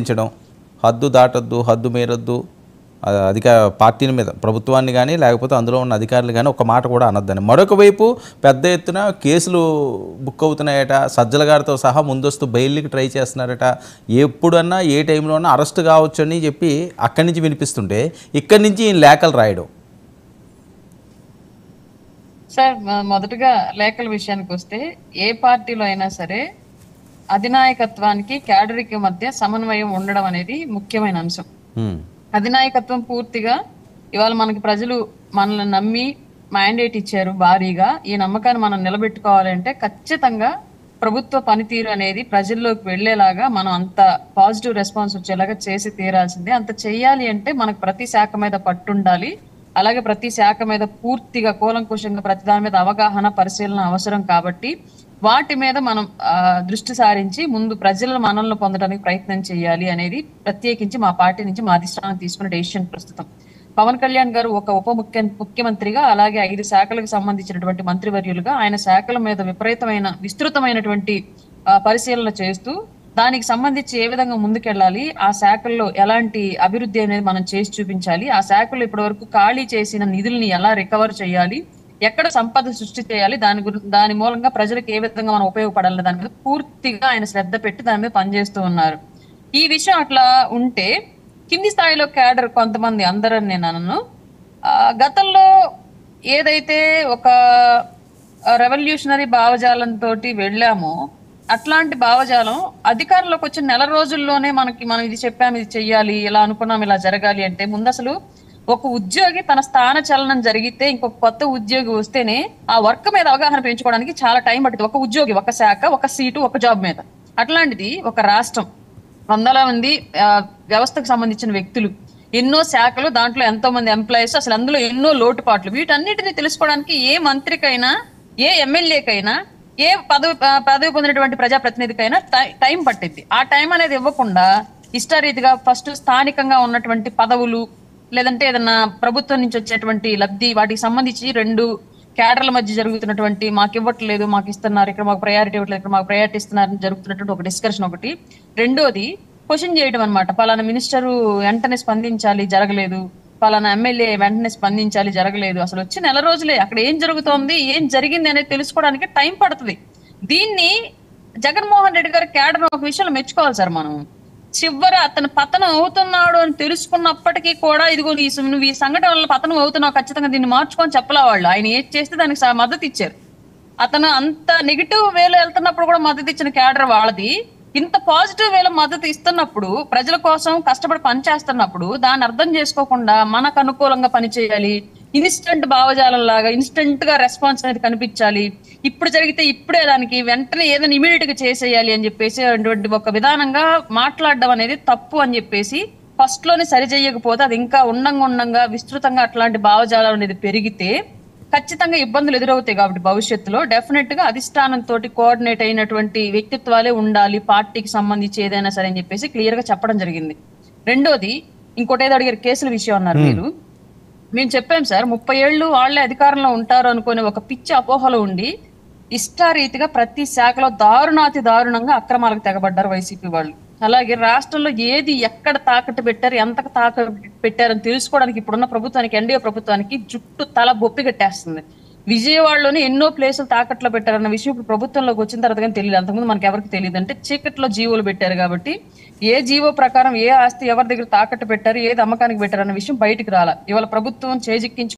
ంచడం హద్దు దాటొద్దు, హద్దు మీరొద్దు, పార్టీల మీద ప్రభుత్వాన్ని కానీ లేకపోతే అందులో ఉన్న అధికారులు కానీ ఒక మాట కూడా అనొద్దని. మరొక వైపు పెద్ద ఎత్తున కేసులు బుక్ అవుతున్నాయట, సజ్జల గారితో సహా ముందస్తు బెయిల్కి ట్రై చేస్తున్నారట, ఎప్పుడన్నా ఏ టైంలో అన్నా అరెస్ట్ కావచ్చు అని చెప్పి అక్కడి నుంచి వినిపిస్తుంటే ఇక్కడి నుంచి ఈయన లేఖలు రాయడం. సార్, మొదటగా లేఖల విషయానికి వస్తే ఏ పార్టీలో అయినా సరే అధినాయకత్వానికి క్యాడర్కి మధ్య సమన్వయం ఉండడం అనేది ముఖ్యమైన అంశం. అధినాయకత్వం పూర్తిగా ఇవాళ మనకి ప్రజలు మనల్ని నమ్మి మ్యాండేట్ ఇచ్చారు భారీగా. ఈ నమ్మకాన్ని మనం నిలబెట్టుకోవాలంటే ఖచ్చితంగా ప్రభుత్వ పనితీరు అనేది ప్రజల్లోకి వెళ్లేలాగా మనం అంత పాజిటివ్ రెస్పాన్స్ వచ్చేలాగా చేసి తీరాల్సిందే. అంత చెయ్యాలి అంటే మనకు ప్రతి శాఖ మీద పట్టుండాలి. అలాగే ప్రతి శాఖ మీద పూర్తిగా కూలంకుషంగా ప్రతి దాని మీద అవగాహన, పరిశీలన అవసరం. కాబట్టి వాటి మీద మనం దృష్టి సారించి ముందు ప్రజల మనల్ని పొందడానికి ప్రయత్నం చేయాలి అనేది ప్రత్యేకించి మా పార్టీ నుంచి మా అధిష్టానం తీసుకున్న డెసిషన్. ప్రస్తుతం పవన్ కళ్యాణ్ గారు ఒక ముఖ్యమంత్రిగా, అలాగే 5 శాఖలకు సంబంధించినటువంటి మంత్రివర్యులుగా ఆయన శాఖల మీద విస్తృతమైనటువంటి పరిశీలన చేస్తూ దానికి సంబంధించి ఏ విధంగా ముందుకెళ్ళాలి, ఆ శాఖల్లో ఎలాంటి అభివృద్ధి అనేది మనం చేసి చూపించాలి, ఆ శాఖలో ఇప్పటి వరకు ఖాళీ చేసిన నిధుల్ని ఎలా రికవర్ చేయాలి, ఎక్కడ సంపద సృష్టి చేయాలి, దాని మూలంగా ప్రజలకు ఏ విధంగా మనం ఉపయోగపడాలి, దాని మీద పూర్తిగా ఆయన శ్రద్ధ పెట్టి దాని మీద పనిచేస్తూ ఉన్నారు. ఈ విషయం అట్లా ఉంటే కింది స్థాయిలో క్యాడర్ కొంతమంది, అందరని నేను అనను, గతంలో ఏదైతే ఒక రెవల్యూషనరీ భావజాలంతో వెళ్ళామో అట్లాంటి భావజాలం అధికారంలోకి వచ్చిన నెల రోజుల్లోనే మనం ఇది చెప్పాము, ఇది చెయ్యాలి, ఇలా అనుకున్నాం, ఇలా జరగాలి అంటే ముందు అసలు ఒక ఉద్యోగి తన స్థాన చలనం జరిగితే ఇంకొక కొత్త ఉద్యోగి వస్తేనే ఆ వర్క్ మీద అవగాహన పెంచుకోవడానికి చాలా టైం పట్టింది. ఒక ఉద్యోగి, ఒక శాఖ, ఒక సీటు, ఒక జాబ్ మీద. అట్లాంటిది ఒక రాష్ట్రం, వందల మంది వ్యవస్థకు సంబంధించిన వ్యక్తులు, ఎన్నో శాఖలు, దాంట్లో ఎంతో మంది ఎంప్లాయీస్, అసలు అందులో ఎన్నో లోటుపాట్లు, వీటన్నిటిని తెలుసుకోవడానికి ఏ మంత్రికైనా, ఏ ఎమ్మెల్యేకైనా, ఏ పదవి పొందినటువంటి ప్రజాప్రతినిధికైనా టైం పట్టింది. ఆ టైం అనేది ఇవ్వకుండా ఇష్టారీతిగా ఫస్ట్ స్థానికంగా ఉన్నటువంటి పదవులు, లేదంటే ఏదన్నా ప్రభుత్వం నుంచి వచ్చేటువంటి లబ్ధి, వాటికి సంబంధించి 2 క్యాడర్ల మధ్య జరుగుతున్నటువంటి మాకు ఇవ్వట్లేదు, మాకు ఇస్తున్నారు, ఇక్కడ మాకు ప్రయారిటీ ఇవ్వట్లేదు, ఇక్కడ మాకు ప్రయారిటీ ఇస్తున్నారని జరుగుతున్నటువంటి ఒక డిస్కషన్ ఒకటి. రెండోది క్వశ్చన్ చేయడం అనమాట. పలానా మినిస్టరు వెంటనే స్పందించాలి, జరగలేదు, పలానా ఎమ్మెల్యే వెంటనే స్పందించాలి, జరగలేదు. అసలు వచ్చి నెల రోజులే, అక్కడ ఏం జరుగుతోంది, ఏం జరిగింది అనేది తెలుసుకోవడానికి టైం పడుతుంది. దీన్ని జగన్మోహన్ రెడ్డి గారి క్యాడర్ ఒక విషయంలో మెచ్చుకోవాలి సార్. మనం చివర అతను పతనం అవుతున్నాడు అని తెలుసుకున్నప్పటికీ కూడా ఇదిగో నువ్వు ఈ సంఘటన వల్ల పతనం అవుతున్నావు, ఖచ్చితంగా దీన్ని మార్చుకొని చెప్పలే. వాళ్ళు ఆయన ఏది చేస్తే దానికి మద్దతు ఇచ్చారు. అతను అంత నెగిటివ్ వేలో వెళ్తున్నప్పుడు కూడా మద్దతు ఇచ్చిన క్యాడర్ వాళ్ళది. ఇంత పాజిటివ్ వేలో మద్దతు ఇస్తున్నప్పుడు, ప్రజల కోసం కష్టపడి పనిచేస్తున్నప్పుడు దాన్ని అర్థం చేసుకోకుండా మనకు అనుకూలంగా పనిచేయాలి, ఇన్స్టెంట్ భావజాలం లాగా ఇన్స్టెంట్ గా రెస్పాన్స్ అనేది కనిపించాలి, ఇప్పుడు జరిగితే ఇప్పుడే దానికి వెంటనే ఏదైనా ఇమీడియట్ గా చేసేయాలి అని చెప్పేసి అటువంటి ఒక విధానంగా మాట్లాడడం అనేది తప్పు అని చెప్పేసి ఫస్ట్ లోనే సరి చేయకపోతే అది ఇంకా ఉండంగా విస్తృతంగా అట్లాంటి భావజాలం అనేది పెరిగితే ఖచ్చితంగా ఇబ్బందులు ఎదురవుతాయి. కాబట్టి భవిష్యత్తులో డెఫినెట్ గా అధిష్టానంతో కోఆర్డినేట్ అయినటువంటి వ్యక్తిత్వాలే ఉండాలి పార్టీకి సంబంధించి ఏదైనా సరే అని చెప్పేసి క్లియర్ గా చెప్పడం జరిగింది. రెండోది, ఇంకోటి ఏదో అడిగారు, కేసుల విషయం అన్నారు మీరు. మేము చెప్పాం సార్, 30 ఏళ్ళు వాళ్లే అధికారంలో ఉంటారు అనుకునే ఒక పిచ్చి అపోహలో ఉండి ఇష్టారీతిగా ప్రతి శాఖలో దారుణంగా అక్రమాలకు తెగబడ్డారు వైసీపీ వాళ్ళు. అలాగే రాష్ట్రంలో ఏది ఎక్కడ తాకట్టు పెట్టారు, ఎంత తాకట్టు పెట్టారని తెలుసుకోవడానికి ఇప్పుడున్న ప్రభుత్వానికి, ఎన్డీఏ ప్రభుత్వానికి జుట్టు తల బొప్పి కట్టేస్తుంది. విజయవాడలోనే ఎన్నో ప్లేసులు తాకట్లో పెట్టారన్న విషయం ఇప్పుడు ప్రభుత్వంలోకి వచ్చిన తర్వాత కానీ తెలియదు. అంతకుముందు మనకి ఎవరికి తెలియదు. అంటే చీకట్లో జీవోలు పెట్టారు కాబట్టి ఏ జీవో ప్రకారం ఏ ఆస్తి ఎవరి దగ్గర తాకట్టు పెట్టారు, ఏది అమ్మకానికి పెట్టారు అన్న విషయం బయటికి రాలా. ఇవాళ ప్రభుత్వం చేజిక్కించి